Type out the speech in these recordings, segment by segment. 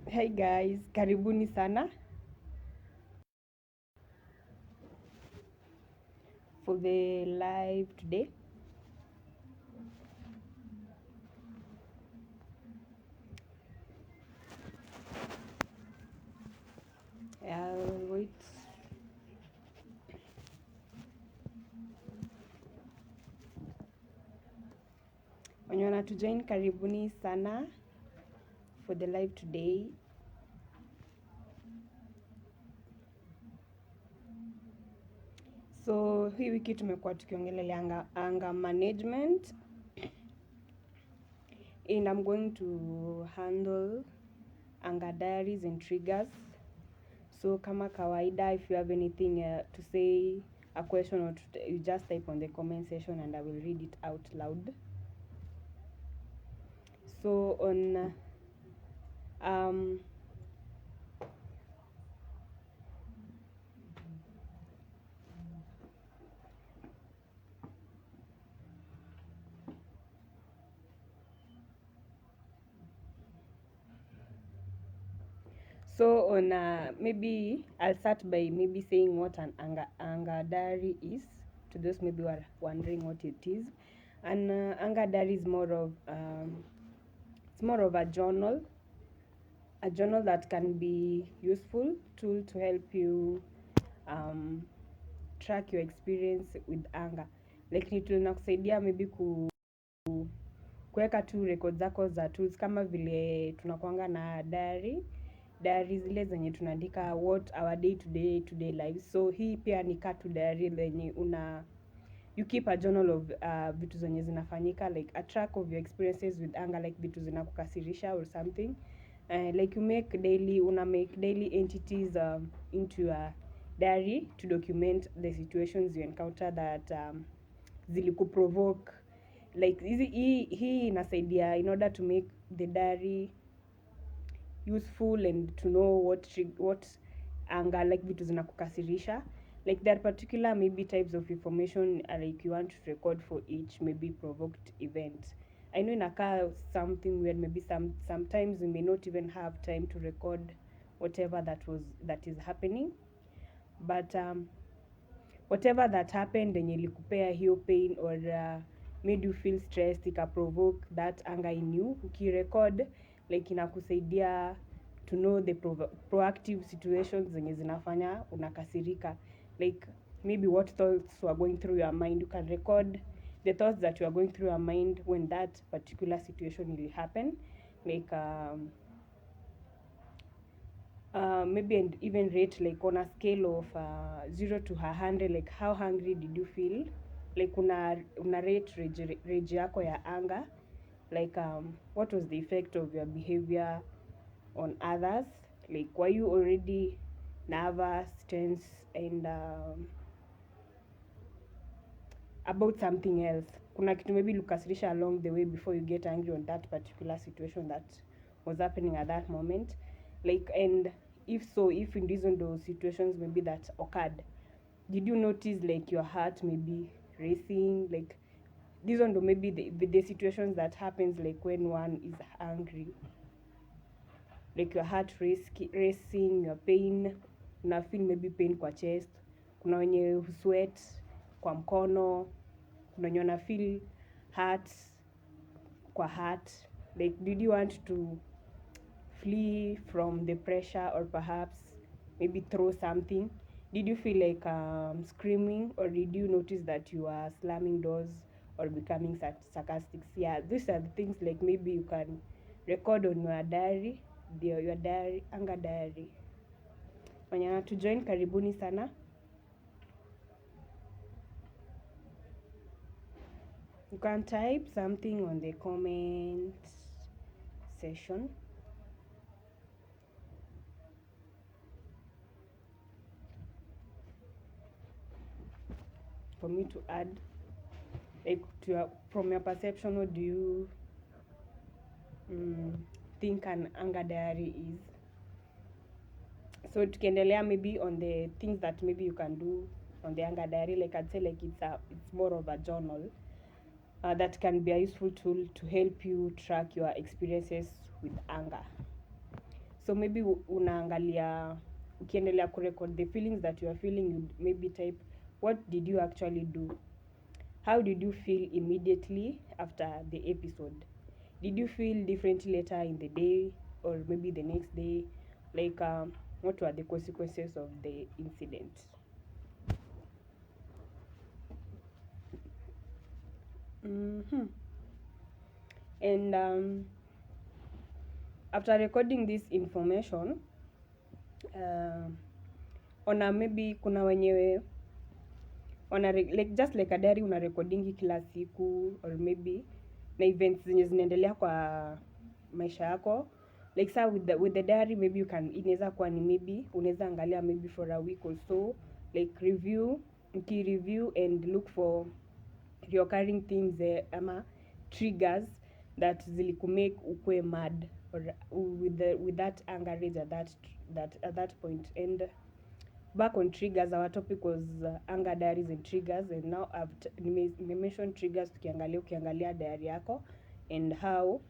Hey guys, karibuni sana for the live today. Wait. Wenye wanatujoin karibuni sana for the live today. So hii wiki tumekuwa tukiongelelea anger management and I'm going to handle anger diaries and triggers. So kama kawaida, if you have anything to say, a question or you just type on the comment section and I will read it out loud. So on So on maybe I'll start by maybe saying what an anger diary is, to those maybe who are wondering what it is. An anger diary is more of it's more of a journal that can be useful tool to help you track your experience with anger. Like ni tool inakusaidia maybe kuweka tu record zako za tools, kama vile tunakuanga na diary zile zenye tunaandika what our day to day lives. So hii pia ni katu diary zenye you keep a journal of vitu zenye zinafanyika, like a track of your experiences with anger, like vitu zinakukasirisha or something. Like you make daily entities into a diary to document the situations you encounter that zilikuprovoke. Like hii inasaidia in order to make the diary useful and to know what anger, like vitu zinakukasirisha. Like there are particular maybe types of information like you want to record for each maybe provoked event. I know inakaa something weird, maybe sometimes we may not even have time to record whatever that is happening, but whatever that happened yenye ilikupea hiyo pain or made you feel stressed, ikaprovoke that anger in you, ukirecord like inakusaidia to know the proactive situations zenye zinafanya unakasirika. Like maybe what thoughts were going through your mind, you can record the thoughts that you are going through your mind when that particular situation will happen. Like maybe and even rate like on a scale of 0 to 100, like how hungry did you feel, like una rate rage yako ya anger, like what was the effect of your behavior on others, like were you already nervous, tense, and about something else. Kuna kitu maybe lukasirisha along the way before you get angry on that particular situation that was happening at that moment. Like, and if in those situations maybe that occurred, did you notice like your heart maybe racing? Like these are maybe the situations that happens like when one is angry, like your heart racing, your pain, una feel maybe pain kwa chest, kuna wenye sweat kwa mkono, kuna wenye una feel heart kwa heart. Like did you want to flee from the pressure or perhaps maybe throw something? Did you feel like screaming, or did you notice that you are slamming doors or becoming sarcastic? Yeah, these are the things like maybe you can record on your diary, your diary, anger diary. Wenye wanatujoin karibuni sana. You can type something on the comment section. For me to add, like from your perception, what do you think an anger diary is? So tukiendelea maybe on the things that maybe you can do on the anger diary. Like I'd say like it's more of a journal that can be a useful tool to help you track your experiences with anger. So maybe unaangalia ukiendelea kurecord the feelings that you are feeling, you maybe type what did you actually do, how did you feel immediately after the episode, did you feel differently later in the day or maybe the next day, like what were the consequences of the incident. Mm-hmm. And after recording this information, ona maybe kuna wenyewe like just like a diary una recordingi kila siku or maybe na events zenye zinaendelea kwa maisha yako, like sa with the diary maybe you can, inaweza kuwa ni maybe unaweza angalia maybe for a week or so, like review and look for recurring themes ama triggers that zilikumake ukwe mad or with that anger rage at that point. And back on triggers, our topic was anger diaries and triggers, and now I've mentioned triggers ukiangalia diary yako and how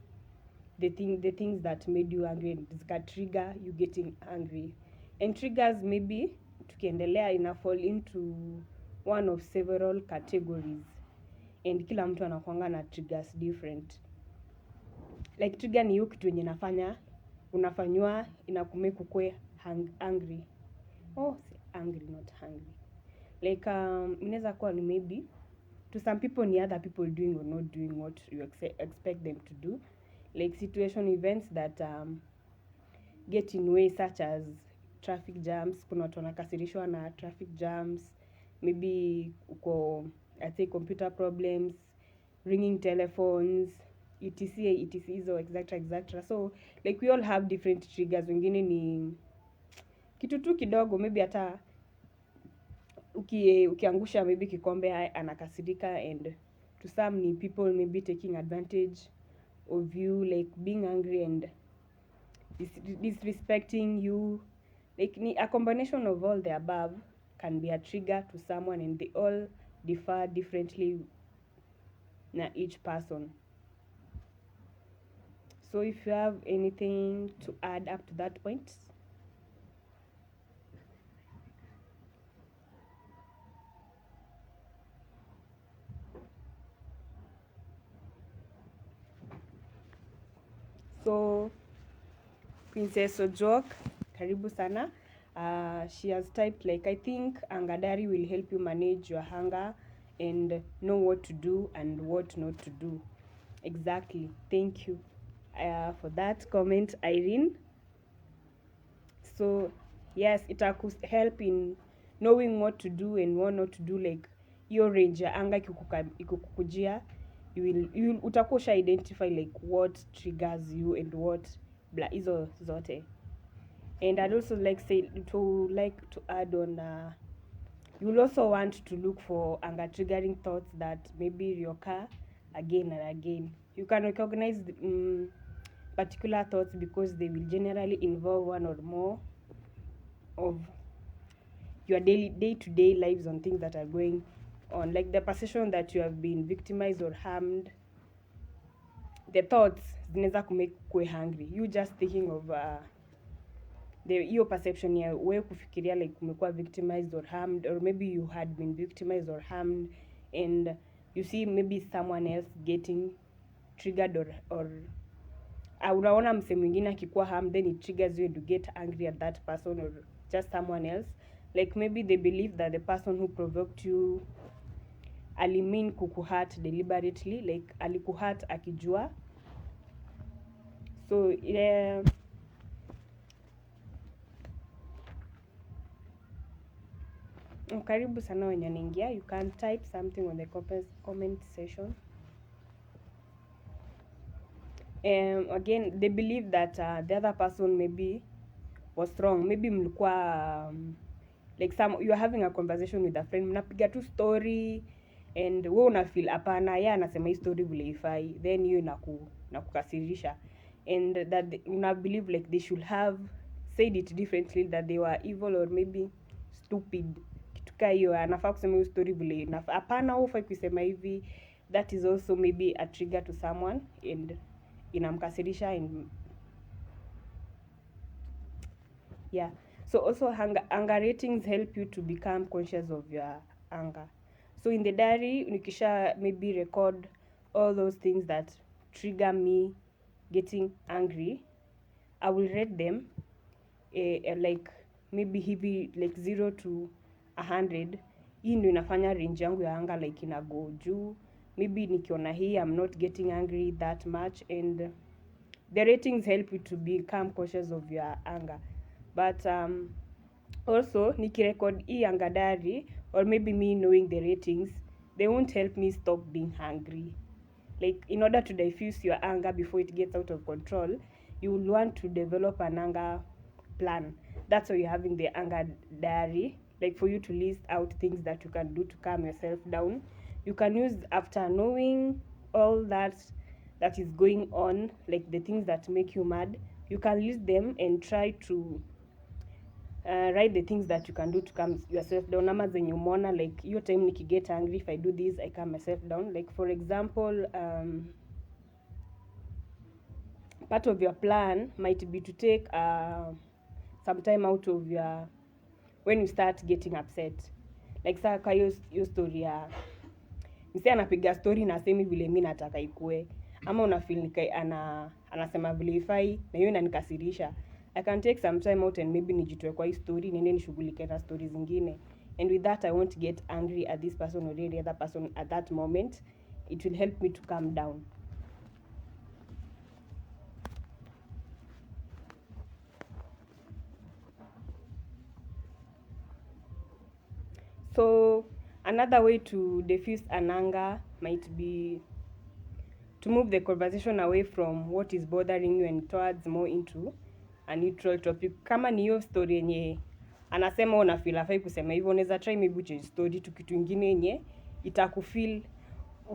the things that made you angry and zika trigger you getting angry. And triggers maybe tukiendelea ina fall into one of several categories, and kila mtu anakuanga na triggers different. Like trigger ni hiyo kitu yenye unafanywa inakumake ukue angry. Angry, not hungry. Like inaweza kuwa ni maybe to some people ni other people doing or not doing what you expect them to do, like situation events that get in way, such as traffic jams. Kuna watu wanakasirishwa na traffic jams, maybe uko I'd say computer problems, ringing telephones, etc hizo etc. So like we all have different triggers. Wengine ni kitu tu kidogo, maybe hata ukiangusha maybe kikombe anakasirika, and to some ni people maybe taking advantage of you, like being angry and disrespecting you. Like a combination of all the above can be a trigger to someone, and they all differ differently na each person. So if you have anything to add up to that point. So Princess Ojok, karibu sana. She has typed like, I think anger diary will help you manage your anger and know what to do and what not to do. Exactly. Thank you for that comment, Irene. So yes, it will help in knowing what to do and what not to do. Like hiyo range ya anger ikukujia, you utakuwa identify like what triggers you and what hizo zote. And I'd also like to add on you'll also want to look for anger triggering thoughts that maybe reoccur again and again. You can recognize particular thoughts because they will generally involve one or more of your day-to-day lives on things that are going on, like the perception that you have been victimized or harmed. The thoughts zinaweza kumake kue hungry, you just thinking of hiyo perception ya wewe kufikiria like umekuwa victimized or harmed, or maybe you had been victimized or harmed and you see maybe someone else getting triggered or unaona mse mwingine akikuwa harmed, then it triggers you to get angry at that person or just someone else. Like maybe they believe that the person who provoked you alimean kukuhurt deliberately, like alikuhurt akijua. So yeah, karibu sana wenye naingia, you can type something on the comment section. Again, they believe that the other person maybe was wrong. Maybe mlikuwa like you are having a conversation with a friend, mnapiga tu story and wewe una feel hapana, yeye anasema hii story vile ifai, then you nakukasirisha, and that una believe like they should have said it differently, that they were evil or maybe stupid, kitu kaa hiyo, anafaa kusema hiyo story vile hapana, hufai kusema hivi. That is also maybe a trigger to someone and inamkasirisha and yeah. So also anger ratings help you to become conscious of your anger. So in the diary, nikisha maybe record all those things that trigger me getting angry, I will rate them like maybe hivi like 0 to 100. Hii ndio inafanya range yangu ya anger like ina go juu. Maybe nikiona hii I'm not getting angry that much, and the ratings help you to become conscious of your anger. But also nikirecord hii anger diary, or maybe me knowing the ratings, they won't help me stop being angry. Like in order to diffuse your anger before it gets out of control, you will want to develop an anger plan. That's why you're having the anger diary, like for you to list out things that you can do to calm yourself down. You can use, after knowing all that is going on, like the things that make you mad, you can list them and try to write the things that you can do to calm yourself down. Ama zenye umeona like your time nikiget angry, if I do this I calm myself down. Like for example, part of your plan might be to take some time out of your, when you start getting upset. Like saa kwa hiyo story ya msi anapiga story na semi vile mimi nataka ikue, ama una feel anasema vile ifai na hiyo inanikasirisha, I can take some time out and maybe nijitoe kwa hii story, niende nishughulike na stories zingine, and with that I won't get angry at this person or any other person at that moment. It will help me to calm down. So another way to diffuse an anger might be to move the conversation away from what is bothering you and towards more into a neutral topic. Kama ni hiyo story yenye anasema una feel afai kusema hivyo, unaweza try maybe change story to kitu kingine yenye itakufeel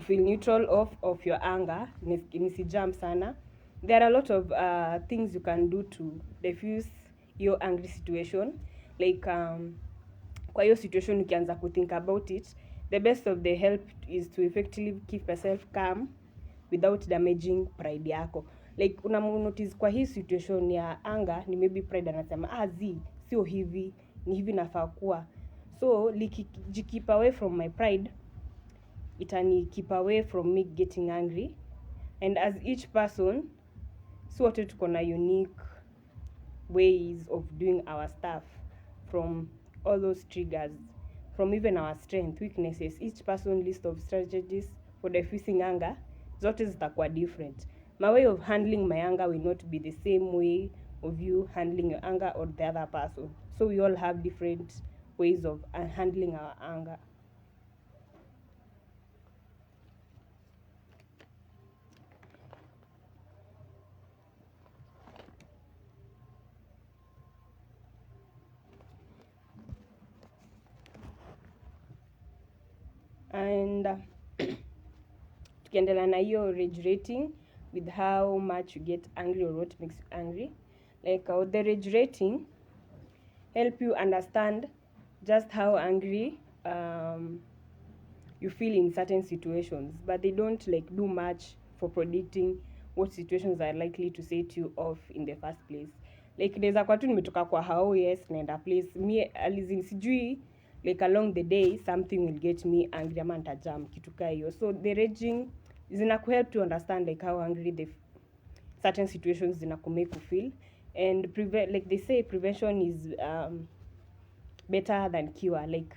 feel neutral of your anger, nisijump sana. There are a lot of things you can do to diffuse your angry situation. Like kwa hiyo situation ukianza kuthink about it, the best of the help is to effectively keep yourself calm without damaging pride yako. Like notice kwa hii situation ya anger ni maybe pride anasema sio hivi, ni hivi nafaa kuwa. So keep away from my pride, itani keep away from me getting angry. And as each person, so wote tuko na unique ways of doing our stuff, from all those triggers, from even our strength, weaknesses. Each person list of strategies for diffusing anger, zote zitakuwa different. My way of handling my anger will not be the same way of you handling your anger or the other person. So we all have different ways of handling our anger. And tukiendelea na hiyo rage rating with how much you get angry or what makes you angry. Like the rage rating help you understand just how angry you feel in certain situations, but they don't like do much for predicting what situations are likely to set you off in the first place. Like naweza kwa tu nimetoka kwa hao, yes, naenda place me alizin sijui, like along the day something will get me angry ama nitajam kitu kaa hiyo. So the raging zinakuhelp to understand like how angry the certain situations zinakumake you feel, and like they say prevention is better than cure. Like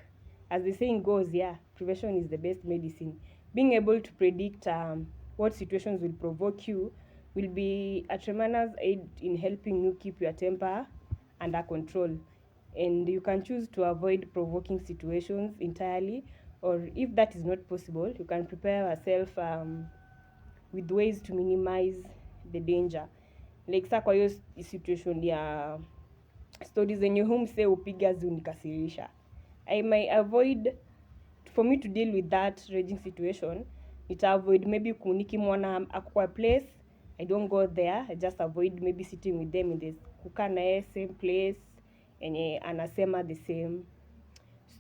as the saying goes, yeah, prevention is the best medicine. Being able to predict what situations will provoke you will be a tremendous aid in helping you keep your temper under control. And you can choose to avoid provoking situations entirely, or if that is not possible, you can prepare yourself with ways to minimize the danger. Like sa kwa hiyo situation ya stories zenye humse upiga zunikasirisha, I may avoid, for me to deal with that raging situation, nita avoid maybe nikimwona ako kwa place, I don't go there. I just avoid maybe sitting with them in this kukaa naye same place enye anasema the same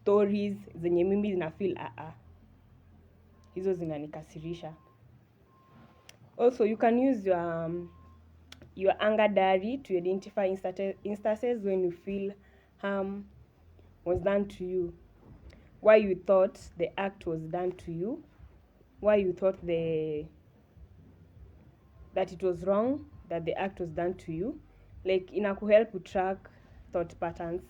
stories zenye mimi na feel hizo zinanikasirisha. Also, you can use your anger diary to identify instances when you feel harm was done to you, why you thought the act was done to you, why you thought that it was wrong that the act was done to you. Like inakuhelp track thought patterns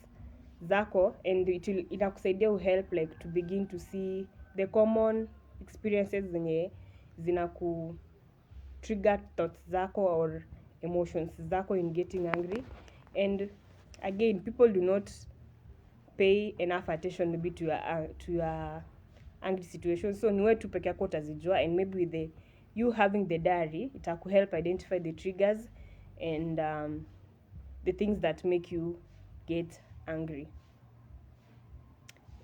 zako, and inakusaidia uhelp like to begin to see the common experiences zenye zinaku trigger thoughts zako or emotions zako in getting angry. And again, people do not pay enough attention maybe to your angry situation, so niwe tu peke yako utazijua, and maybe with you having the diary itakuhelp identify the triggers and the things that make you get angry.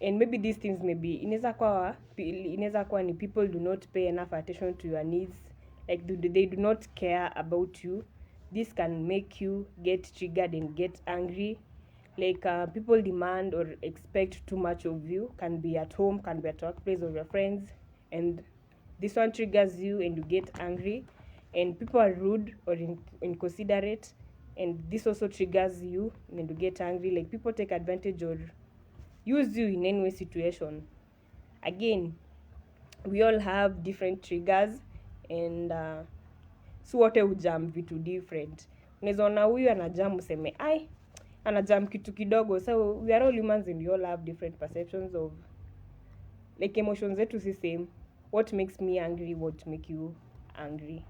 And maybe these things maybe inaweza kuwa ni people do not pay enough attention to your needs, like they do not care about you. This can make you get triggered and get angry. Like people demand or expect too much of you, can be at home, can be at workplace or your friends, and this one triggers you and you get angry. And people are rude or inconsiderate, and this also triggers you and you get angry. Like people take advantage or use you in any way situation. Again, we all have different triggers, and si wote hujam vitu different. Unaweza ona huyu anajam useme anajam kitu kidogo. So we are all humans and we all have different perceptions of like emotions zetu si same. What makes me angry, what make you angry.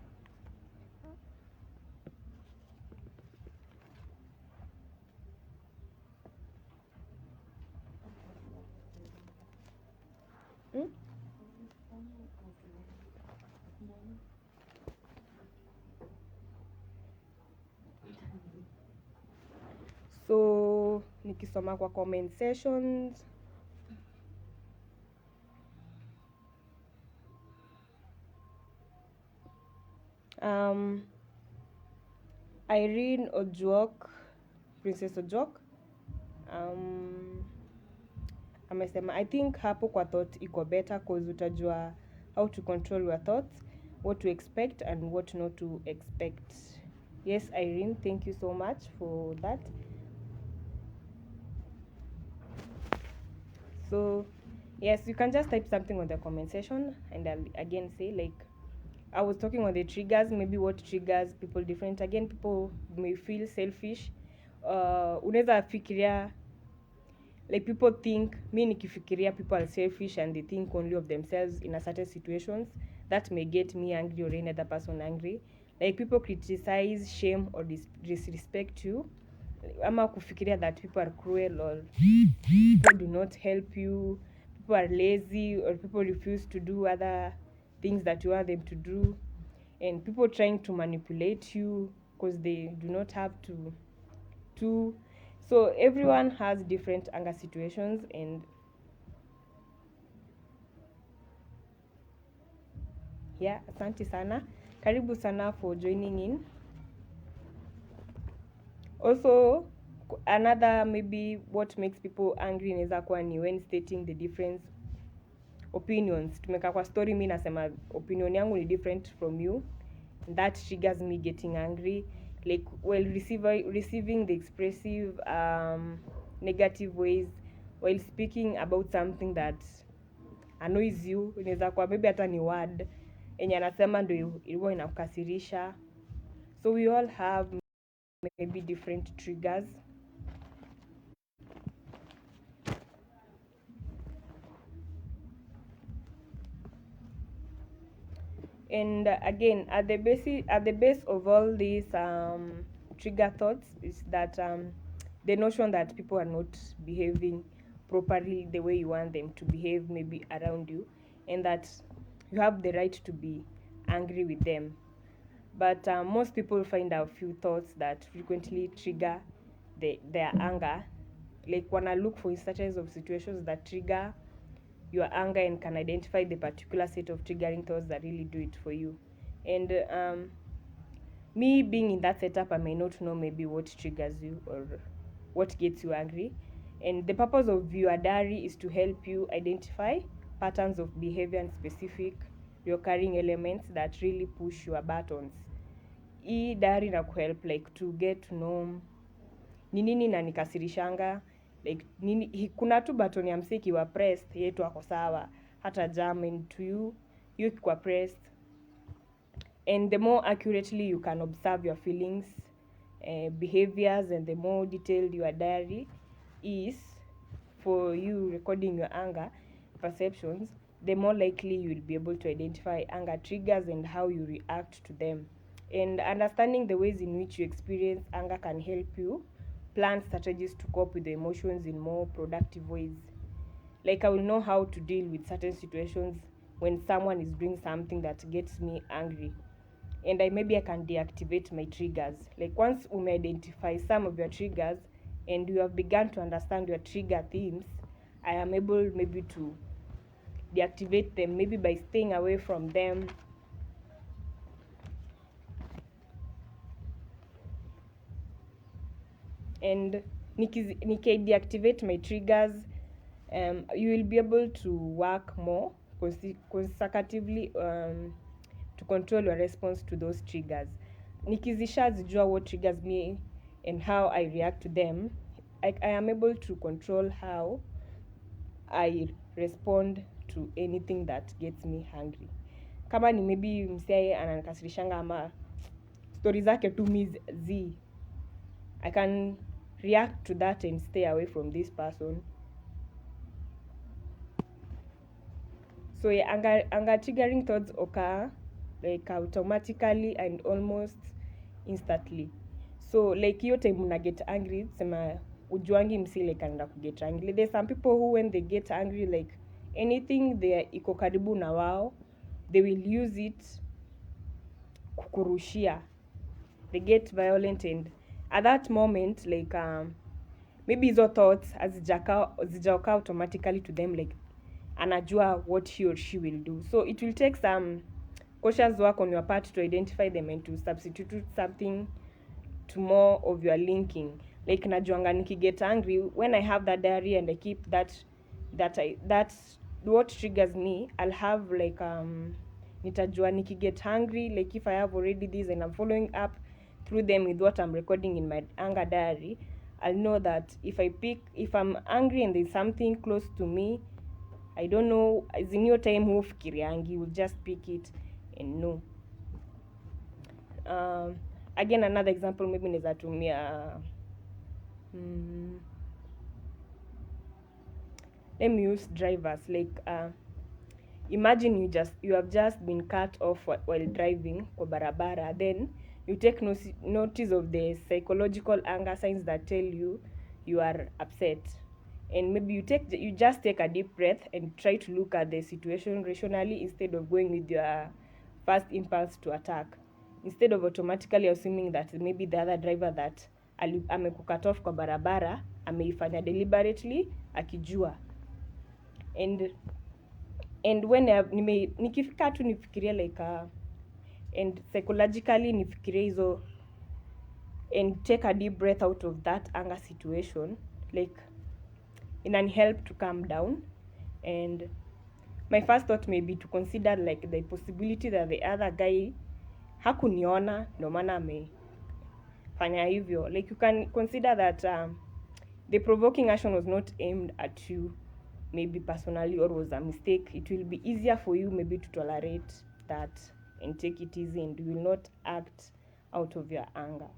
So nikisoma kwa comment sessions, Irene Ojuok, Princess Ojuok, amesema I think hapo kwa thought iko better cause utajua how to control your thoughts, what to expect and what not to expect. Yes, Irene, thank you so much for that. So yes, you can just type something on the comment section, and I'll again say, like I was talking on the triggers, maybe what triggers people different. Again, people may feel selfish. Unaweza fikiria, like people think mi nikifikiria people are selfish and they think only of themselves in a certain situations, that may get me angry or any other person angry. Like people criticize, shame or disrespect you, ama kufikiria that people are cruel or people do not help you, people are lazy, or people refuse to do other things that you want them to do, and people trying to manipulate you because they do not have to. So everyone has different anger situations, and yeah, asante sana, karibu sana for joining in. Also, another maybe what makes people angry inaweza kuwa ni when stating the difference opinions. Tumeka kwa story, mi nasema opinion yangu ni different from you, that triggers me getting angry. Like while receiving the expressive negative ways while speaking about something that annoys you. Inaweza kuwa maybe hata ni word enye anasema ndio ilikuwa inakukasirisha. So we all have maybe different triggers. And again, at the base of all these trigger thoughts is that the notion that people are not behaving properly the way you want them to behave maybe around you, and that you have the right to be angry with them. But most people find a few thoughts that frequently trigger their anger. Like wanna look for instances of situations that trigger your anger and can identify the particular set of triggering thoughts that really do it for you. And me being in that setup, I may not know maybe what triggers you or what gets you angry. And the purpose of your diary is to help you identify patterns of behavior and specific recurring elements that really push your buttons. Hii diary na kuhelp like to get to know ni nini na nikasirishanga, like nini, kuna tu button ya msee ikiwa pressed yetu ako sawa, hata jam into you ikikuwa pressed. And the more accurately you can observe your feelings, behaviors, and the more detailed your diary is for you recording your anger perceptions, the more likely you will be able to identify anger triggers and how you react to them. And understanding the ways in which you experience anger can help you plan strategies to cope with the emotions in more productive ways. Like I will know how to deal with certain situations when someone is doing something that gets me angry. And I can deactivate my triggers. Like once you identify some of your triggers and you have begun to understand your trigger themes, I am able maybe to deactivate them, maybe by staying away from them. And niki deactivate my triggers, you will be able to work more consecutively to control your response to those triggers. Nikizishazijua what triggers me and how I react to them, I am able to control how I respond to anything that gets me hungry. Kama ni maybe msee ananikasirishanga ama stories zake tu z, I can react to that and stay away from this person. So yeah, anger triggering thoughts occur like automatically and almost instantly. So like hiyo time una get angry, sema ujuangi msi like anaenda kuget angry. There's some people who when they get angry, like anything they iko karibu na wao, they will use it kukurushia. They get violent, and at that moment like maybe hizo thoughts hazijaoka automatically to them, like anajua what he or she will do. So it will take some cautious work on your part to identify them and to substitute something to more of your linking. Like najuanga nikiget angry, when I have that diary and I keep that's what triggers me, I'll have like nitajua nikiget hungry, like if I have already this and I'm following up through them with what I'm recording in my anger diary, I'll know that if I'm angry and there's something close to me, I don't know, as in your time hufikiriangi, will just pick it and know. Again, another example maybe naweza tumia let me use drivers. Like imagine you have just been cut off while driving kwa barabara, then you take notice of the psychological anger signs that tell you are upset. And maybe you just take a deep breath and try to look at the situation rationally instead of going with your first impulse to attack. Instead of automatically assuming that maybe the other driver that amekukat off kwa barabara ameifanya deliberately akijua. And when nikifika tu nifikirie like and psychologically nifikirie hizo and take a deep breath out of that anger situation, like inani help to calm down. And my first thought may be to consider like the possibility that the other guy hakuniona ndo maana amefanya hivyo. Like you can consider that the provoking action was not aimed at you maybe personally or was a mistake. It will be easier for you maybe to tolerate that and take it easy, and you will not act out of your anger.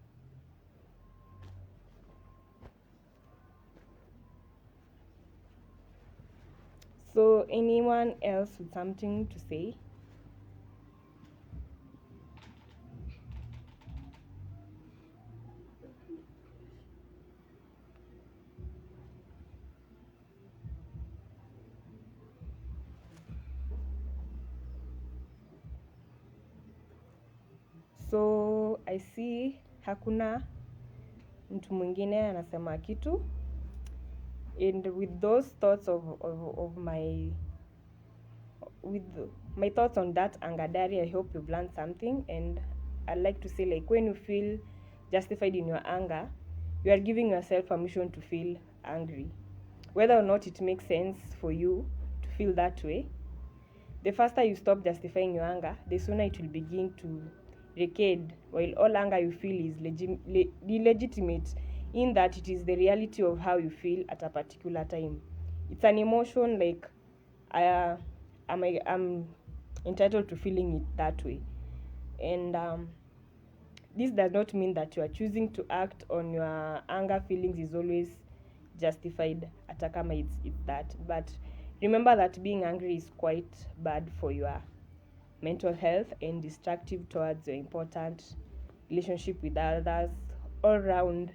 So anyone else with something to say? So I see hakuna mtu mwingine anasema kitu. And with those thoughts of my thoughts on that anger diary, I hope you've learned something. And I'd like to say, like, when you feel justified in your anger, you are giving yourself permission to feel angry. whether or not it makes sense for you to feel that way. The faster you stop justifying your anger, the sooner it will begin to recede, while all anger you feel is legitimate, in that it is the reality of how you feel at a particular time. It's an emotion, like I, I'm entitled to feeling it that way. And this does not mean that you are choosing to act on your anger feelings is always justified, atakama it's that. But remember that being angry is quite bad for your mental health and destructive towards your important relationship with others all around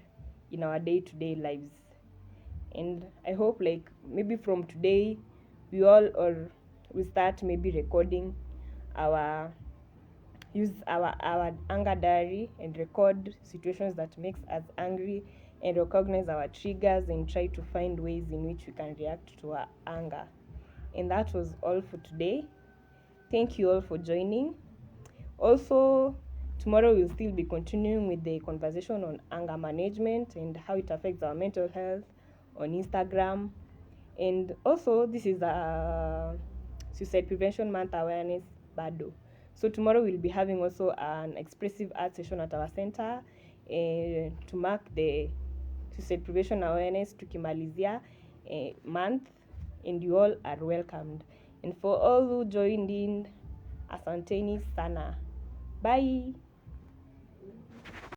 in our day-to-day lives. And I hope, like, maybe from today we all, or we start maybe recording our use our anger diary and record situations that makes us angry, and recognize our triggers and try to find ways in which we can react to our anger. And that was all for today. Thank you all for joining. Also, tomorrow we'll still be continuing with the conversation on anger management and how it affects our mental health on Instagram. And also, this is a Suicide Prevention Month awareness bado. So tomorrow we'll be having also an expressive art session at our center to mark the Suicide Prevention Awareness tukimalizia month, and you all are welcomed. And for all who joined in, asanteni sana. Bye.